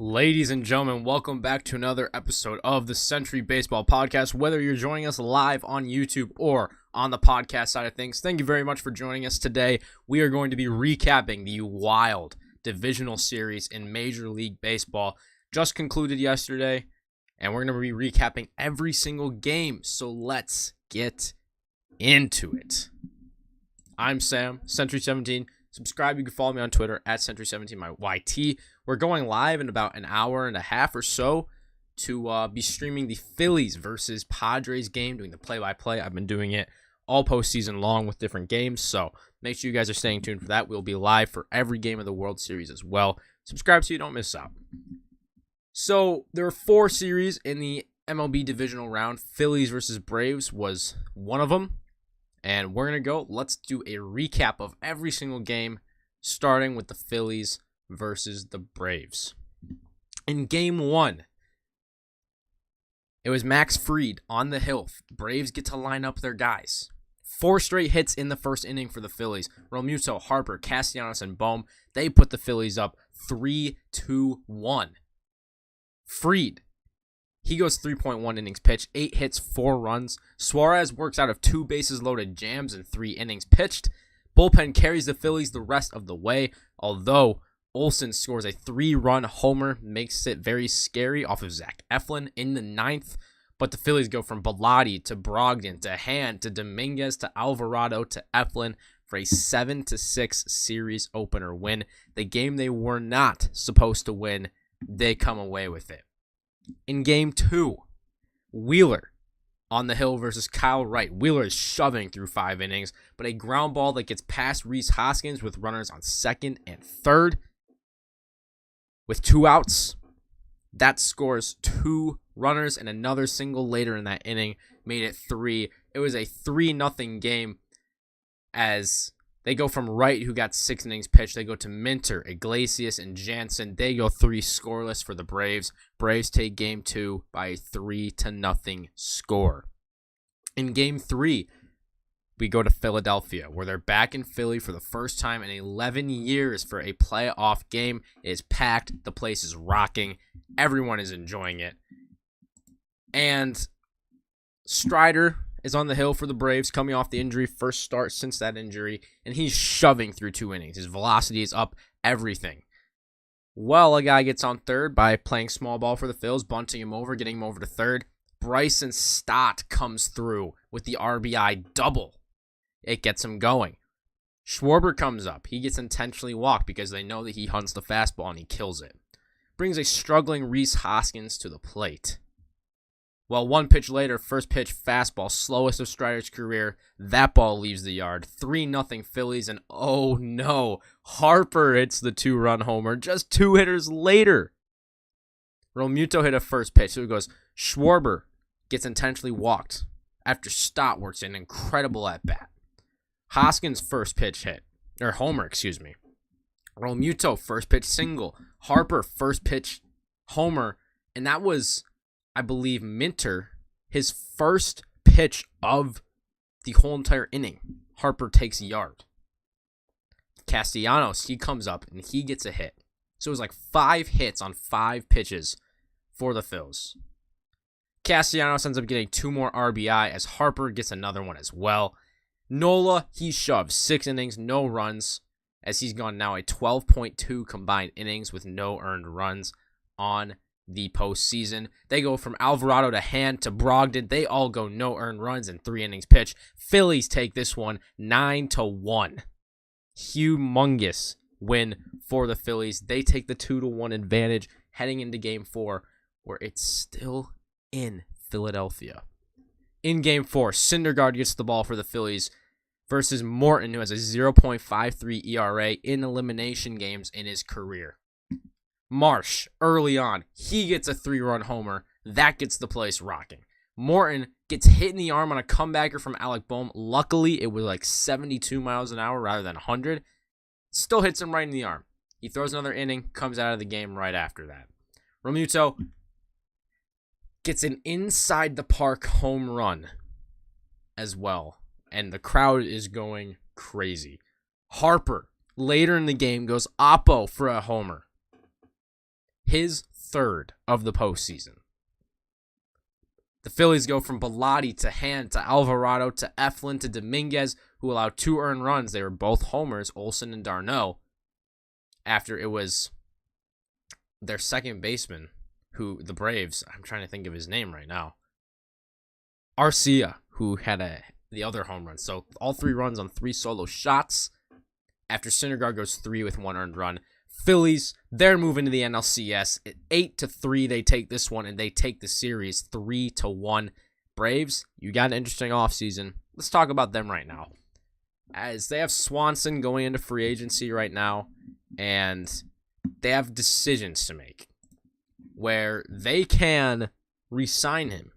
Ladies and gentlemen, welcome back to another episode of the Century Baseball Podcast. Whether you're joining us live on YouTube or on the podcast side of things, thank you very much for joining us today. We are going to be recapping the wild divisional series in Major League Baseball. Just concluded yesterday, and we're going to be recapping every single game. So let's get into it. I'm Sam, Century17. Subscribe. You can follow me on Twitter at Century17, my YT. We're going live in about an hour and a half or so to be streaming the Phillies versus Padres game, doing the play-by-play. I've been doing it all postseason long with different games, so make sure you guys are staying tuned for that. We'll be live for every game of the World Series as well. Subscribe so you don't miss out. So there are 4 series in the MLB Divisional round. Phillies versus Braves was one of them. And we're going to go, let's do a recap of every single game, starting with the Phillies versus the Braves. In game 1, it was Max Fried on the hill. Braves get to line up their guys. 4 straight hits in the first inning for the Phillies. Realmuto, Harper, Castellanos, and Bohm, they put the Phillies up 3-2-1. Fried, he goes 3.1 innings pitched, 8 hits, 4 runs. Suarez works out of 2 bases loaded jams in 3 innings pitched. Bullpen carries the Phillies the rest of the way, although Olsen scores a 3-run homer, makes it very scary off of Zach Eflin in the 9th. But the Phillies go from Bellotti to Brogdon to Hand to Dominguez to Alvarado to Eflin for a 7-6 series opener win. The game they were not supposed to win, they come away with it. In game 2, Wheeler on the hill versus Kyle Wright. Wheeler is shoving through 5 innings, but a ground ball that gets past Rhys Hoskins with runners on second and third. With 2 outs, that scores 2 runners and another single later in that inning, made it 3. It was a 3-0 game as they go from Wright, who got 6 innings pitched. They go to Minter, Iglesias, and Jansen. They go 3 scoreless for the Braves. Braves take game 2 by a 3-0 score. In game 3, we go to Philadelphia, where they're back in Philly for the first time in 11 years for a playoff game. It is packed. The place is rocking. Everyone is enjoying it. And Strider is on the hill for the Braves, coming off the injury, first start since that injury, and he's shoving through 2 innings. His velocity is up, everything. Well, a guy gets on third by playing small ball for the Phils, bunting him over, getting him over to third. Bryson Stott comes through with the RBI double. It gets him going. Schwarber comes up. He gets intentionally walked because they know that he hunts the fastball and he kills it. Brings a struggling Rhys Hoskins to the plate. Well, 1 pitch later, first pitch fastball, slowest of Strider's career. That ball leaves the yard. 3-0 Phillies, and oh no, Harper hits the 2-run homer just 2 hitters later. Realmuto hit a first pitch, so it goes, Schwarber gets intentionally walked after Stott works an incredible at-bat. Hoskins first pitch hit, or homer, excuse me. Realmuto first pitch single. Harper first pitch homer, and that was, I believe, Minter, his first pitch of the whole entire inning. Harper takes a yard. Castellanos, he comes up and he gets a hit. So it was like 5 hits on 5 pitches for the Phils. Castellanos ends up getting 2 more RBI as Harper gets another one as well. Nola, he shoves 6 innings, no runs, as he's gone now a 12.2 combined innings with no earned runs on the postseason. They go from Alvarado to Hand to Brogdon. They all go no earned runs in 3 innings pitched. Phillies take this one 9-1. Humongous win for the Phillies. They take the 2-1 advantage heading into game 4, where it's still in Philadelphia. In game 4, Syndergaard gets the ball for the Phillies versus Morton, who has a 0.53 ERA in elimination games in his career. Marsh, early on, he gets a 3-run homer. That gets the place rocking. Morton gets hit in the arm on a comebacker from Alec Bohm. Luckily, it was like 72 miles an hour rather than 100. Still hits him right in the arm. He throws another inning, comes out of the game right after that. Realmuto gets an inside-the-park home run as well, and the crowd is going crazy. Harper, later in the game, goes oppo for a homer. His third of the postseason. The Phillies go from Bilotti to Hand to Alvarado to Eflin to Dominguez, who allowed 2 earned runs. They were both homers, Olsen and d'Arnaud, after it was their second baseman, who the Braves, I'm trying to think of his name right now, Arcia, who had the other home run. So all 3 runs on 3 solo shots after Syndergaard goes 3 with 1 earned run. Phillies, they're moving to the NLCS. 8-3, they take this one, and they take the series 3-1. Braves, you got an interesting offseason. Let's talk about them right now. As they have Swanson going into free agency right now, and they have decisions to make where they can re-sign him,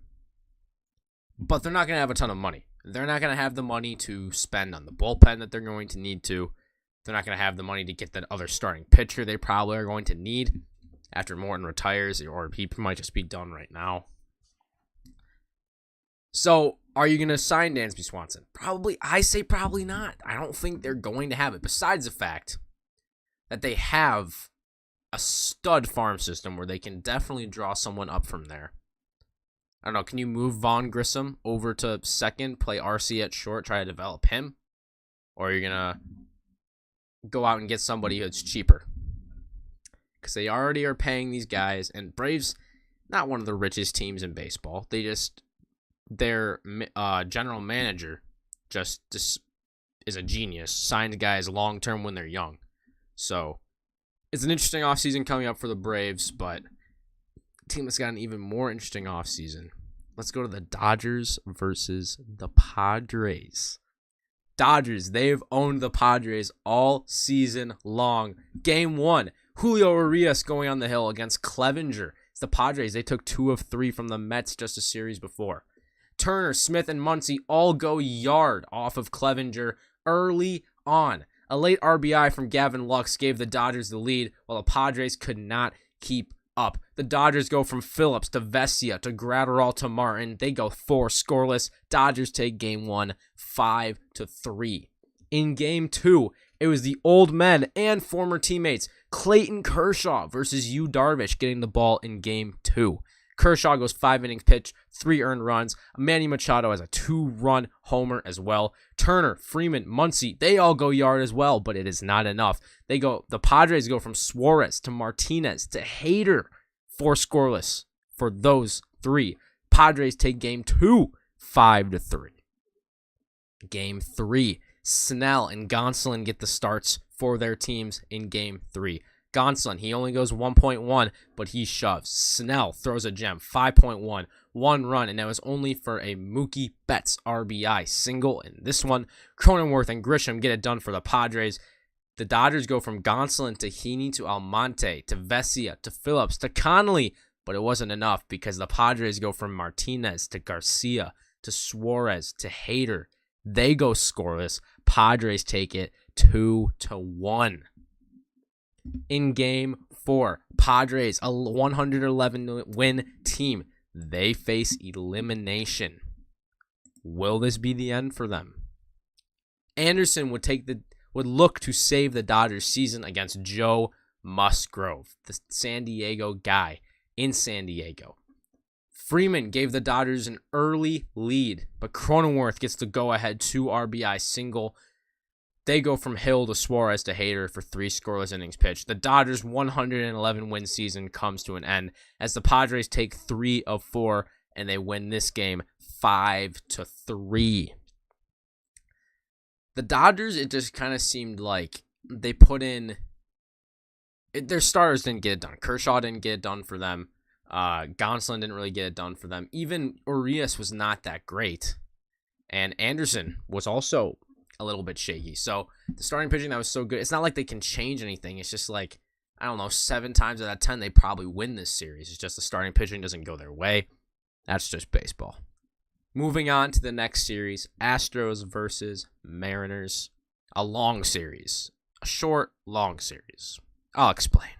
but they're not going to have a ton of money. They're not going to have the money to spend on the bullpen that they're going to need to. They're not going to have the money to get that other starting pitcher they probably are going to need after Morton retires, or he might just be done right now. So, are you going to sign Dansby Swanson? Probably. I say probably not. I don't think they're going to have it, besides the fact that they have a stud farm system where they can definitely draw someone up from there. I don't know, can you move Vaughn Grissom over to second, play RC at short, try to develop him? Or are you going to go out and get somebody that's cheaper? Because they already are paying these guys, and Braves, not one of the richest teams in baseball. Their general manager just is a genius, signed guys long-term when they're young. So, it's an interesting offseason coming up for the Braves, but a team that's got an even more interesting offseason. Let's go to the Dodgers versus the Padres. Dodgers, they've owned the Padres all season long. Game 1, Julio Urias going on the hill against Clevinger. It's the Padres. They took 2 of 3 from the Mets just a series before. Turner, Smith, and Muncy all go yard off of Clevinger early on. A late RBI from Gavin Lux gave the Dodgers the lead, while the Padres could not keep up. The Dodgers go from Phillips to Vesia to Gratterall to Martin. They go 4 scoreless. Dodgers take game 1, 5-3. In game 2, it was the old men and former teammates Clayton Kershaw versus Yu Darvish getting the ball in game 2. Kershaw goes 5 innings pitched, 3 earned runs. Manny Machado has a 2-run homer as well. Turner, Freeman, Muncy, they all go yard as well, but it is not enough. The Padres go from Suarez to Martinez to Hader, 4 scoreless for those 3. Padres take game 2, 5-3. Game 3, Snell and Gonsolin get the starts for their teams in game 3. Gonsolin, he only goes 1.1, but he shoves. Snell throws a gem, 5.1, 1 run, and that was only for a Mookie Betts RBI single in this one. Cronenworth and Grisham get it done for the Padres. The Dodgers go from Gonsolin to Heaney to Almonte to Vesia to Phillips to Connolly, but it wasn't enough because the Padres go from Martinez to Garcia to Suarez to Hader. They go scoreless. Padres take it 2-1. In game 4, Padres, a 111-win team. They face elimination. Will this be the end for them? Anderson would look to save the Dodgers season against Joe Musgrove, the San Diego guy in San Diego. Freeman gave the Dodgers an early lead, but Cronenworth gets the go-ahead 2 RBI single. They go from Hill to Suarez to Hader for 3 scoreless innings pitched. The Dodgers' 111-win season comes to an end as the Padres take 3 of 4, and they win this game 5-3. The Dodgers, it just kind of seemed like they put in... their starters didn't get it done. Kershaw didn't get it done for them. Gonsolin didn't really get it done for them. Even Urias was not that great. And Anderson was also a little bit shaky. So the starting pitching that was so good, it's not like they can change anything. It's just like, I don't know, 7 times out of 10 they probably win this series. It's just the starting pitching doesn't go their way. That's just baseball. Moving on to the next series, Astros versus Mariners. A long series. A short, long series. I'll explain.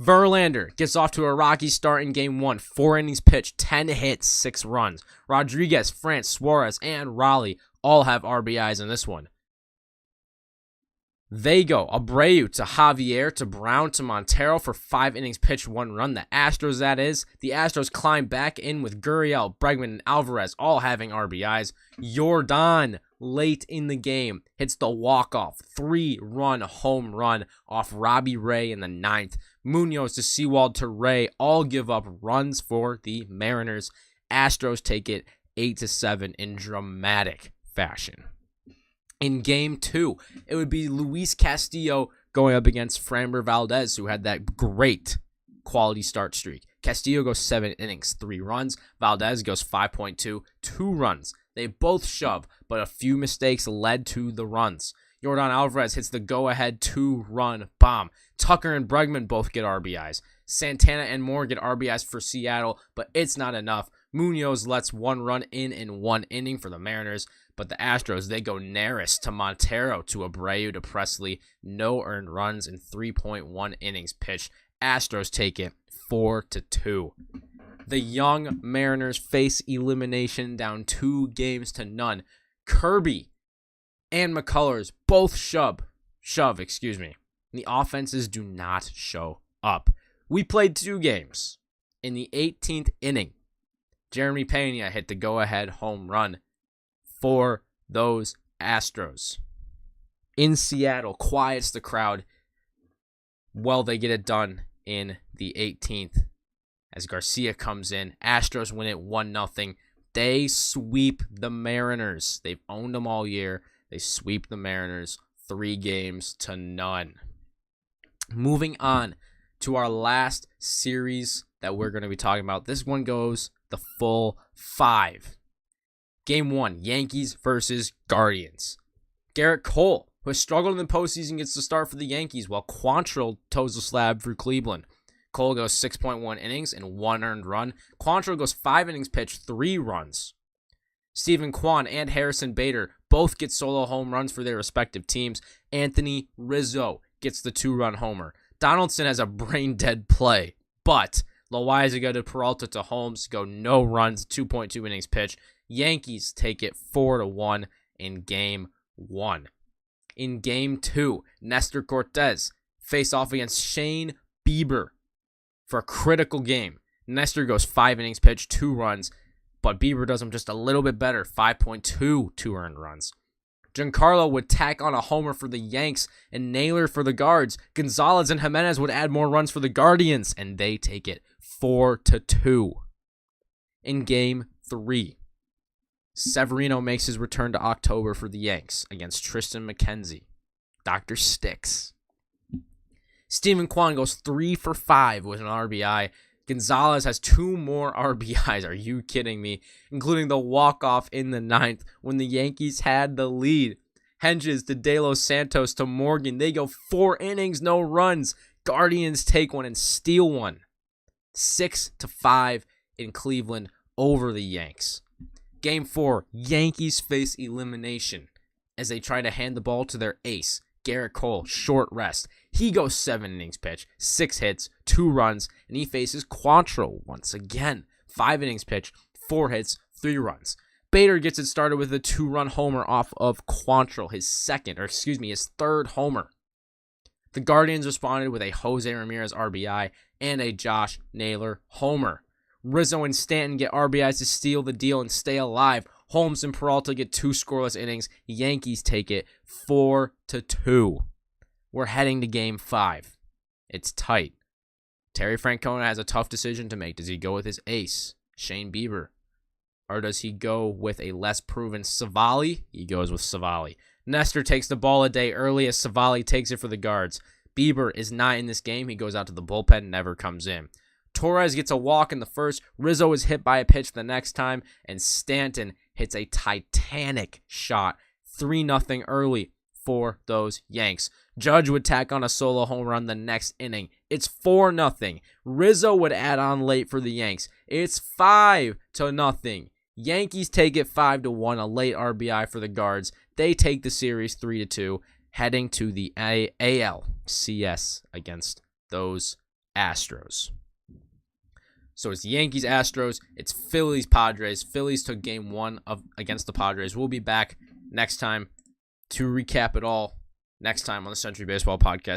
Verlander gets off to a rocky start in game 1. 4 innings pitched, 10 hits, 6 runs. Rodriguez, France, Suarez, and Raleigh all have RBIs in this one. They go Abreu to Javier to Brown to Montero for 5 innings pitched, 1 run. The Astros, that is. The Astros climb back in with Gurriel, Bregman, and Alvarez all having RBIs. Yordan, late in the game, hits the walk-off 3-run home run off Robbie Ray in the 9th. Munoz to Sewald to Ray all give up runs for the Mariners. Astros take it 8-7 in dramatic fashion. In Game 2, it would be Luis Castillo going up against Framber Valdez, who had that great quality start streak. Castillo goes 7 innings, 3 runs. Valdez goes 5.2, 2 runs. They both shove, but a few mistakes led to the runs. Yordan Alvarez hits the go-ahead 2-run bomb. Tucker and Bregman both get RBIs. Santana and Moore get RBIs for Seattle, but it's not enough. Munoz lets 1 run in 1 inning for the Mariners, but the Astros, they go Neris to Montero to Abreu to Presley. No earned runs in 3.1 innings pitched. Astros take it 4-2. The young Mariners face elimination down 2-0. Kirby and McCullers both shove. The offenses do not show up. We played 2 games. In the 18th inning, Jeremy Pena hit the go-ahead home run for those Astros. In Seattle, quiets the crowd. Well, they get it done in the 18th. As Garcia comes in, Astros win it 1-0. They sweep the Mariners. They've owned them all year. They sweep the Mariners 3-0. Moving on to our last series that we're going to be talking about. This one goes the full 5. Game 1, Yankees versus Guardians. Garrett Cole, who has struggled in the postseason, gets the start for the Yankees, while Quantrill toes the slab for Cleveland. Cole goes 6.1 innings and 1 earned run. Quantrill goes 5 innings pitched, 3 runs. Stephen Kwan and Harrison Bader both get solo home runs for their respective teams. Anthony Rizzo gets the 2-run homer. Donaldson has a brain-dead play, but Loaizaga to Peralta to Holmes go no runs, 2.2 innings pitched. Yankees take it 4-1 in Game 1. In Game 2, Nestor Cortez face off against Shane Bieber for a critical game. Nestor goes 5 innings pitched, 2 runs, but Bieber does him just a little bit better, 5.2 2-earned runs. Giancarlo would tack on a homer for the Yanks and Naylor for the Guards. Gonzalez and Jimenez would add more runs for the Guardians, and they take it 4-2. In Game 3, Severino makes his return to October for the Yanks against Tristan McKenzie. Dr. Sticks. Stephen Kwan goes 3 for 5 with an RBI. Gonzalez has 2 more RBIs. Are you kidding me? Including the walk-off in the 9th when the Yankees had the lead. Henges to De Los Santos to Morgan. They go 4 innings, no runs. Guardians take one and steal one. 6-5 in Cleveland over the Yanks. Game 4, Yankees face elimination as they try to hand the ball to their ace, Garrett Cole, short rest. He goes 7 innings pitched, 6 hits, 2 runs, and he faces Quantrill once again. 5 innings pitched, 4 hits, 3 runs. Bader gets it started with a 2-run homer off of Quantrill, his 3rd homer. The Guardians responded with a Jose Ramirez RBI and a Josh Naylor homer. Rizzo and Stanton get RBIs to steal the deal and stay alive. Holmes and Peralta get 2 scoreless innings. Yankees take it 4-2. We're heading to Game 5. It's tight. Terry Francona has a tough decision to make. Does he go with his ace, Shane Bieber? Or does he go with a less proven Savali? He goes with Savali. Nestor takes the ball a day early as Savali takes it for the Guards. Bieber is not in this game. He goes out to the bullpen and never comes in. Torres gets a walk in the first. Rizzo is hit by a pitch the next time. And Stanton hits a titanic shot. 3-0 early for those Yanks. Judge would tack on a solo home run the next inning. It's 4-0. Rizzo would add on late for the Yanks. It's 5-0. Yankees take it 5-1. A late RBI for the Guards. They take the series 3-2, heading to the ALCS against those Astros. So it's Yankees, Astros. It's Phillies, Padres. Phillies took Game 1 against the Padres. We'll be back next time to recap it all. next time on the Century Baseball Podcast.